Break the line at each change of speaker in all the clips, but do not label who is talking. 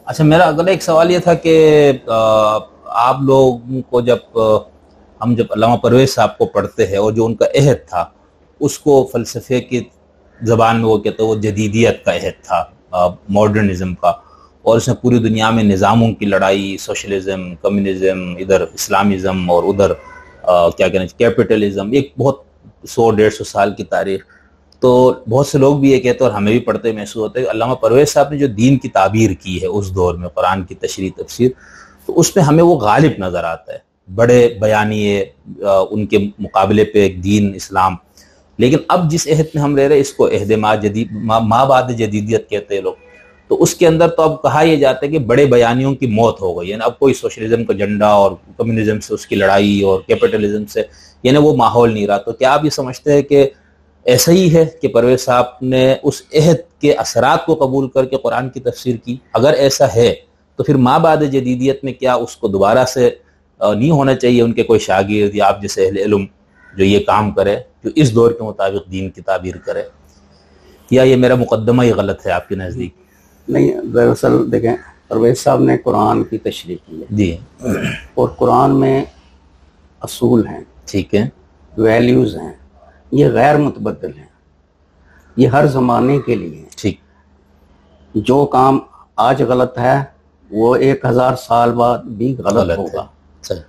اچھا، میرا اگلا ایک سوال یہ تھا کہ آپ لوگوں کو ہم جب علامہ پرویز صاحب کو پڑھتے ہیں اور جو ان کا عہد تھا اس کو فلسفے کی زبان میں وہ کہتے ہیں وہ جدیدیت کا عہد تھا، ماڈرنزم کا، اور اس میں پوری دنیا میں نظاموں کی لڑائی، سوشلزم، کمیونزم، ادھر اسلامزم اور ادھر کیا کہنا چاہیے کیپٹلزم، ایک بہت 100-150 سال کی تاریخ. تو بہت سے لوگ بھی یہ کہتے ہیں اور ہمیں بھی پڑھتے محسوس ہوتا ہے کہ علامہ پرویز صاحب نے جو دین کی تعبیر کی ہے اس دور میں، قرآن کی تشریح تفسیر، تو اس میں ہمیں وہ غالب نظر آتا ہے، بڑے بیانیے ان کے مقابلے پہ ایک دین اسلام. لیکن اب جس عہد میں ہم رہ رہے ہیں اس کو عہد ما بعد جدیدیت کہتے ہیں لوگ. تو اس کے اندر تو اب کہا یہ جاتا ہے کہ بڑے بیانیوں کی موت ہو گئی، یعنی اب کوئی سوشلزم کا جھنڈا اور کمیونزم سے اس کی لڑائی اور کیپٹلزم سے یعنی وہ ماحول نہیں رہا. تو کیا آپ یہ سمجھتے ہیں کہ ایسا ہی ہے کہ پرویز صاحب نے اس عہد کے اثرات کو قبول کر کے قرآن کی تفسیر کی؟ اگر ایسا ہے تو پھر ما بعد جدیدیت میں کیا اس کو دوبارہ سے نہیں ہونا چاہیے ان کے کوئی شاگرد یا آپ جیسے اہل علم جو یہ کام کرے، جو اس دور کے مطابق دین کی تعبیر کرے؟ یا یہ میرا مقدمہ ہی غلط ہے آپ کے نزدیک؟
نہیں، دراصل دیکھیں پرویز صاحب نے قرآن کی تشریح کی ہے
جی،
اور قرآن میں اصول ہیں،
ٹھیک ہے،
ویلیوز ہیں، یہ غیر متبدل ہیں، یہ ہر زمانے کے لیے ہیں.
ٹھیک،
جو کام آج غلط ہے وہ 1000 سال بعد بھی غلط ہوگا.
صحیح.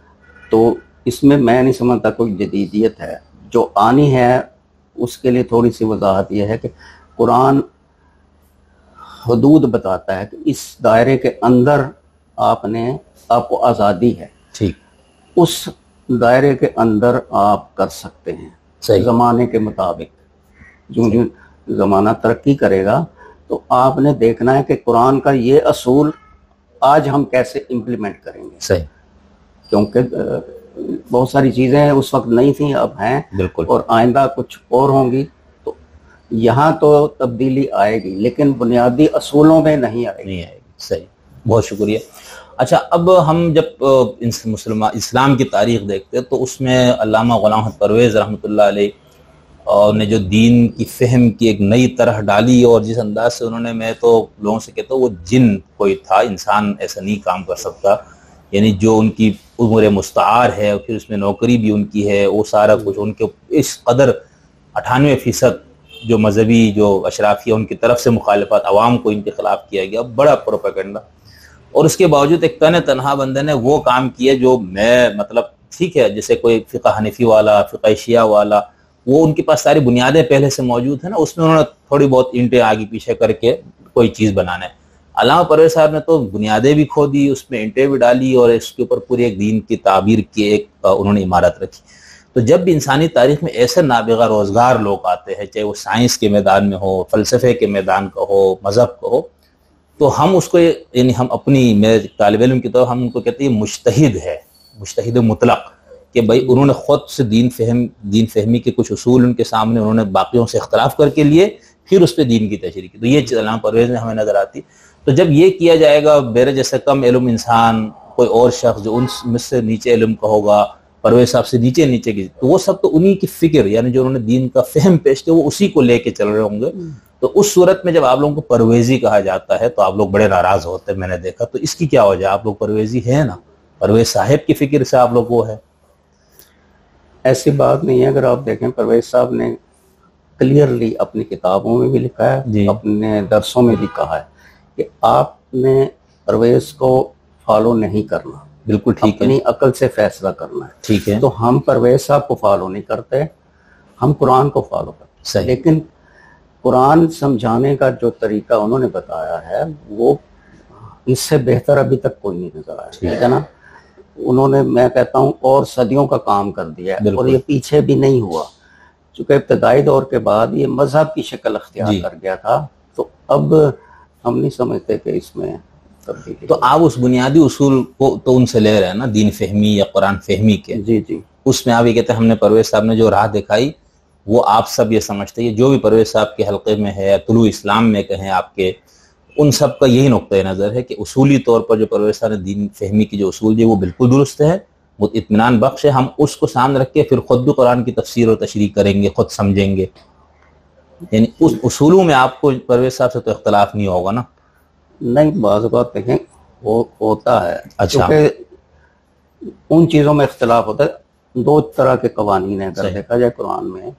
تو اس میں نہیں سمجھتا کوئی جدیدیت ہے. جو آنی ہے اس کے لیے تھوڑی سی وضاحت یہ ہے کہ قرآن حدود بتاتا ہے کہ اس دائرے کے اندر آپ کو آزادی ہے،
ٹھیک،
اس دائرے کے اندر آپ کر سکتے ہیں.
صحیح.
زمانے کے مطابق جو زمانہ ترقی کرے گا تو آپ نے دیکھنا ہے کہ قرآن کا یہ اصول آج ہم کیسے امپلیمنٹ کریں گے.
صحیح.
کیونکہ بہت ساری چیزیں اس وقت نہیں تھیں، اب ہیں،
بالکل،
اور آئندہ کچھ اور ہوں گی. تو یہاں تو تبدیلی آئے گی لیکن بنیادی اصولوں میں نہیں آئے گی.
صحیح. بہت شکریہ. اچھا، اب ہم جب اسلام کی تاریخ دیکھتے ہیں تو اس میں علامہ غلام احمد پرویز رحمۃ اللہ علیہ نے جو دین کی فہم کی ایک نئی طرح ڈالی، اور جس انداز سے انہوں نے، میں تو لوگوں سے کہتا ہوں وہ جن کوئی تھا، انسان ایسا نہیں کام کر سکتا. یعنی جو ان کی عمر مستعار ہے اور پھر اس میں نوکری بھی ان کی ہے، وہ سارا کچھ ان کے اس قدر 98% جو مذہبی جو اشرافیہ ان کی طرف سے مخالفت عوام کو ان کے خلاف کیا گیا، بڑا پروپیگنڈا. اور اس کے باوجود ایک تنہا بندے نے وہ کام کیا جو مطلب ٹھیک ہے، جیسے کوئی فقہ حنفی والا، فقہ شیعہ والا، وہ ان کے پاس ساری بنیادیں پہلے سے موجود ہیں نا، اس میں انہوں نے تھوڑی بہت اینٹیں آگے پیچھے کر کے کوئی چیز بنانا ہے. علامہ پرویز صاحب نے تو بنیادیں بھی کھو دی، اس میں اینٹیں بھی ڈالی اور اس کے اوپر پوری ایک دین کی تعبیر کی ایک انہوں نے عمارت رکھی. تو جب بھی انسانی تاریخ میں ایسے نابغہ روزگار لوگ آتے ہیں، چاہے وہ سائنس کے میدان میں ہو، فلسفے کے میدان کا ہو، مذہب کا ہو، تو ہم اس کو، یعنی ہم اپنی، میرے طالب علم کی طرف ہم ان کو کہتے ہیں مجتہد ہے، مجتہد مطلق، کہ بھائی انہوں نے خود سے دین فہمی کے کچھ اصول ان کے سامنے انہوں نے باقیوں سے اختلاف کر کے لیے، پھر اس پہ دین کی تشریح کی. تو یہ چیز علامہ پرویز میں ہمیں نظر آتی. تو جب یہ کیا جائے گا، میرے جیسے کم علم انسان، کوئی اور شخص جو ان میں سے نیچے علم کا ہوگا، پرویز صاحب سے نیچے کی، تو وہ سب تو انہی کی فکر، یعنی جو انہوں نے دین کا فہم پیش کیا وہ اسی کو لے کے چل رہے ہوں گے. تو اس صورت میں جب آپ لوگوں کو پرویزی کہا جاتا ہے تو آپ لوگ بڑے ناراض ہوتے ہیں، میں نے دیکھا. تو اس کی کیا وجہ؟ آپ لوگ پرویزی ہیں نا، پرویز صاحب کی فکر سے آپ لوگ وہ ہے.
ایسی بات نہیں ہے. اگر آپ دیکھیں پرویز صاحب نے کلیئرلی اپنی کتابوں میں بھی لکھا ہے، اپنے درسوں میں بھی کہا ہے کہ آپ نے پرویز کو فالو نہیں کرنا،
بالکل ٹھیک ہے،
اپنی عقل سے فیصلہ کرنا ہے.
ٹھیک ہے.
تو ہم پرویز صاحب کو فالو نہیں کرتے، ہم قرآن کو فالو کرتے.
صحیح.
لیکن قرآن سمجھانے کا جو طریقہ انہوں نے بتایا ہے وہ اس سے بہتر ابھی تک کوئی نہیں نظر آیا. ٹھیک ہے نا. انہوں نے، میں کہتا ہوں، اور صدیوں کا کام کر دیا ہے، اور یہ پیچھے بھی نہیں ہوا. چونکہ ابتدائی دور کے بعد یہ مذہب کی شکل اختیار کر گیا تھا، تو اب ہم نہیں سمجھتے کہ اس میں تبدیلی.
تو آپ اس بنیادی اصول کو تو ان سے لے رہے ہیں نا، دین فہمی یا قرآن فہمی کے.
جی جی.
اس میں آپ یہ کہتے ہیں ہم نے پرویز صاحب نے جو راہ دکھائی وہ آپ سب یہ سمجھتے ہیں، جو بھی پرویز صاحب کے حلقے میں ہے، طلوع اسلام میں کہیں آپ کے، ان سب کا یہی نقطۂ نظر ہے کہ اصولی طور پر جو پرویز صاحب نے دین فہمی کی جو اصول دیے وہ بالکل درست ہے، وہ اطمینان بخش ہے. ہم اس کو سامنے رکھ کے پھر خود بھی قرآن کی تفسیر اور تشریح کریں گے، خود سمجھیں گے. یعنی اس اصولوں میں آپ کو پرویز صاحب سے تو اختلاف نہیں ہوگا نا؟
نہیں، بعض اوقات دیکھیں ہوتا ہے.
اچھا.
کیونکہ ان چیزوں میں اختلاف ہوتا ہے. دو طرح کے قوانین ہیں اگر دیکھا جائے قرآن میں.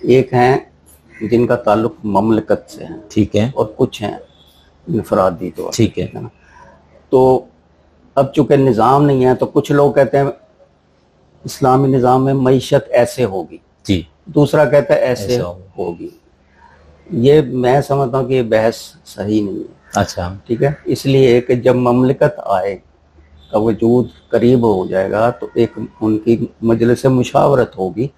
ایک ہیں جن کا تعلق مملکت سے ہے,
ٹھیک ہے,
اور کچھ ہیں انفرادی طور.
ٹھیک ہے.
تو اب چونکہ نظام نہیں ہے تو کچھ لوگ کہتے ہیں اسلامی نظام میں معیشت ایسے ہوگی,
جی,
دوسرا کہتا ہے ایسے ہوگی. یہ میں سمجھتا ہوں کہ یہ بحث صحیح نہیں ہے.
اچھا,
ٹھیک ہے. اس لیے کہ جب مملکت آئے کا وجود قریب ہو جائے گا تو ایک ان کی مجلس مشاورت ہوگی,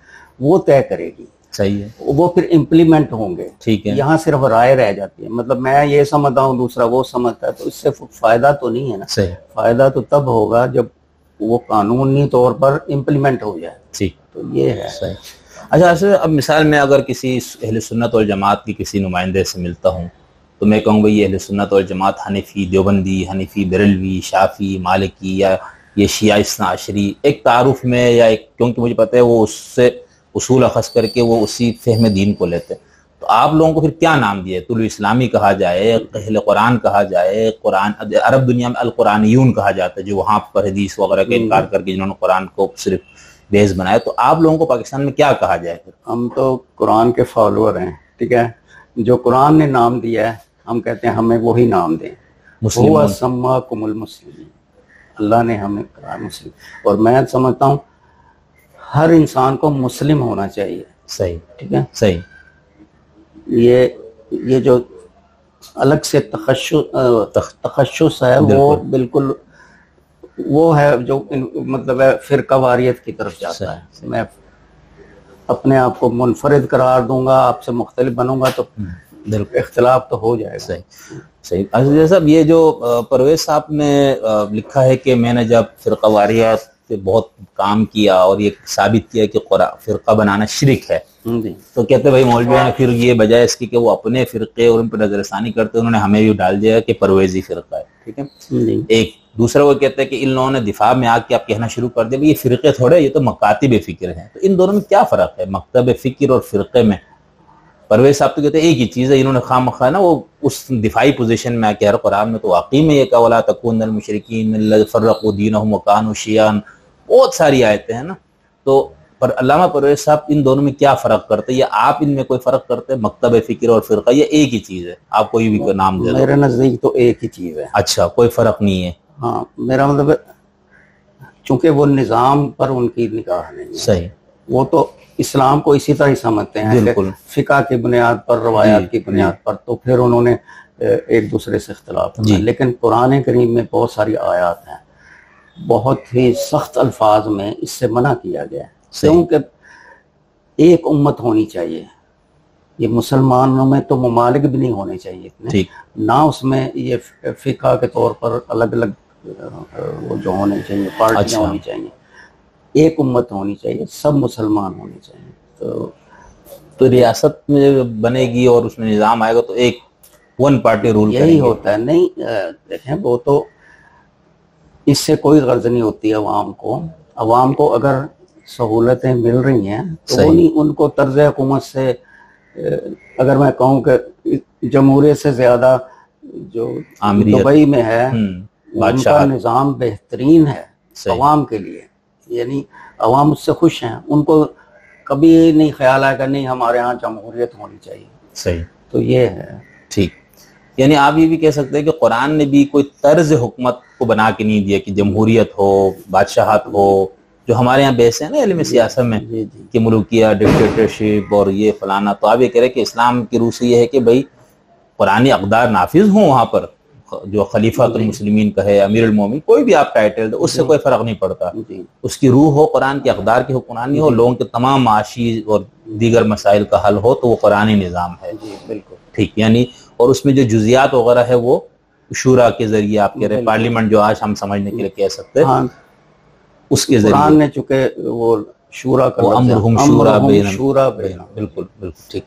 وہ طے کرے گی.
صحیح ہے.
وہ پھر امپلیمنٹ ہوں گے.
ٹھیک ہے.
یہاں صرف رائے رہ جاتی ہے. مطلب میں یہ سمجھتا ہوں دوسرا وہ سمجھتا ہے, تو اس سے فائدہ تو نہیں ہے نا.
صحیح.
فائدہ تو تب ہوگا جب وہ قانونی طور پر امپلیمنٹ ہو جائے.
ٹھیک.
تو یہ ہے.
صحیح. اچھا, اب مثال میں اگر کسی اہل سنت والجماعت کی کسی نمائندے سے ملتا ہوں تو میں کہوں بھائی یہ اہل سنت والجماعت حنفی دیوبندی, حنفی بریلوی, شافعی, مالکی یا یہ شیعہ اثنا عشری, ایک تعارف میں یا ایک, کیونکہ مجھے پتہ ہے وہ اس سے اصول اخذ کر کے وہ اسی فہم دین کو لیتے, تو آپ لوگوں کو پھر کیا نام دیے؟ طلوع اسلامی کہا جائے, اہل قرآن کہا جائے, قرآن عرب دنیا میں القرآنیون کہا جاتا ہے جو وہاں پر حدیث وغیرہ کا انکار کر کے جنہوں نے قرآن کو صرف بیس بنایا, تو آپ لوگوں کو پاکستان میں کیا کہا جائے؟
ہم تو قرآن کے فالوور ہیں. ٹھیک ہے. جو قرآن نے نام دیا ہے ہم کہتے ہیں ہمیں وہی نام دیں. هو سماکم المسلمین, اللہ نے ہمیں کہا مسلم. اور میں سمجھتا ہوں ہر انسان کو مسلم ہونا چاہیے.
صحیح.
ٹھیک ہے.
صحیح.
یہ جو الگ سے تخصص ہے وہ بالکل وہ ہے جو مطلب ہے فرقہ واریت کی طرف جاتا ہے. میں اپنے آپ کو منفرد قرار دوں گا, آپ سے مختلف بنوں گا تو اختلاف تو ہو جائے گا.
صحیح. صحیح. صاحب یہ جو پرویز صاحب نے لکھا ہے کہ میں نے جب فرقہ واریت پہ بہت کام کیا اور یہ ثابت کیا کہ فرقہ بنانا شرک ہے, تو کہتے بھائی مولویوں نے پھر یہ بجائے اس کی کہ وہ اپنے فرقے اور ان پہ نظر ثانی کرتے انہوں نے ہمیں بھی ڈال دیا کہ پرویزی فرقہ ہے. ٹھیک ہے. ایک دوسرا وہ کہتے ہیں کہ ان لوگوں نے دفاع میں آ کے آپ کہنا شروع کر دیا یہ فرقے تھوڑے, یہ تو مکاتب فکر ہیں. تو ان دونوں میں کیا فرق ہے مکتب فکر اور فرقے میں؟ پرویز صاحب تو کہتے ہیں ایک ہی چیز ہے, انہوں نے خواہ مخواہ نا وہ اس دفاعی پوزیشن میں آ کے, قرآن میں تو واقعی میں یہ کہا وَلَا تَكُونَ مِنَ الْمُشْرِكِينَ الَّذِينَ فَرَّقُوا دِينَهُمْ وَكَانُوا شِيَعًا, بہت ساری آیتیں ہیں نا. تو پر علامہ پرویز صاحب ان دونوں میں کیا فرق کرتے ہیں, یا آپ ان میں کوئی فرق کرتے ہیں مکتب فکر اور فرقہ, یہ ایک ہی چیز ہے؟ آپ کوئی بھی کوئی نام دے دو.
میرے نزدیک تو ایک ہی چیز ہے.
اچھا, کوئی فرق نہیں ہے.
ہاں, میرا مطلب چونکہ وہ نظام پر ان کی نگاہ نہیں ہے.
صحیح.
وہ تو اسلام کو اسی طرح ہی سمجھتے ہیں کہ فقہ کی بنیاد پر, روایات کی بنیاد پر, تو پھر انہوں نے ایک دوسرے سے اختلاف کیا. لیکن قرآن کریم میں بہت ساری آیات ہیں, بہت ہی سخت الفاظ میں اس سے منع کیا گیا ہے. کیونکہ ایک امت ہونی چاہیے. یہ مسلمانوں میں تو ممالک بھی نہیں ہونے چاہیے اتنے, نہ اس میں یہ فقہ کے طور پر الگ الگ وہ جو ہونے چاہیے پارٹیاں ہونی چاہیے. ایک امت ہونی چاہیے, سب مسلمان ہونے چاہیے.
تو ریاست میں بنے گی اور اس میں نظام آئے گا تو ایک ون پارٹی رول
یہی ہوتا ہے. نہیں دیکھیں, وہ تو اس سے کوئی غرض نہیں ہوتی عوام کو. عوام کو اگر سہولتیں مل رہی ہیں تو وہ نہیں, ان کو طرز حکومت سے, اگر میں کہوں کہ جمہوریت سے زیادہ جو دبئی میں ہے ان کا نظام بہترین ہے عوام کے لیے. یعنی عوام اس سے خوش ہیں, ان کو کبھی نہیں خیال آئے کہ نہیں ہمارے ہاں جمہوریت ہونی چاہیے.
صحیح.
تو یہ ہے.
ٹھیک. یعنی آپ یہ بھی کہہ سکتے ہیں کہ قرآن نے بھی کوئی طرز حکومت کو بنا کے نہیں دیا کہ جمہوریت ہو, بادشاہت ہو, جو ہمارے یہاں بیس ہے نا علم سیاست میں کہ ملوکیہ, ڈکٹیٹرشپ اور یہ فلانا. تو آپ یہ کہہ رہے ہیں کہ اسلام کی روح سے یہ ہے کہ بھائی قرآنی اقدار نافذ ہوں وہاں پر, جو خلیفہ المسلمین کہے, امیر المومنین, کوئی بھی آپ ٹائٹل دے, اس سے کوئی فرق نہیں پڑتا. اس کی روح ہو قرآن کے اقدار کی حکمرانی ہو, لوگوں کے تمام معاشی اور دیگر مسائل کا حل ہو, تو وہ قرآنی نظام ہے.
بالکل
ٹھیک. یعنی اور اس میں جو جزیات وغیرہ ہے وہ شورا کے ذریعے, آپ کہہ رہے ہیں پارلیمنٹ جو آج ہم سمجھنے کے لیے کہہ سکتے ہیں, اس کے ذریعے
قرآن نے چونکہ وہ شورا کا
امرہم شورا بین. بالکل بالکل ٹھیک.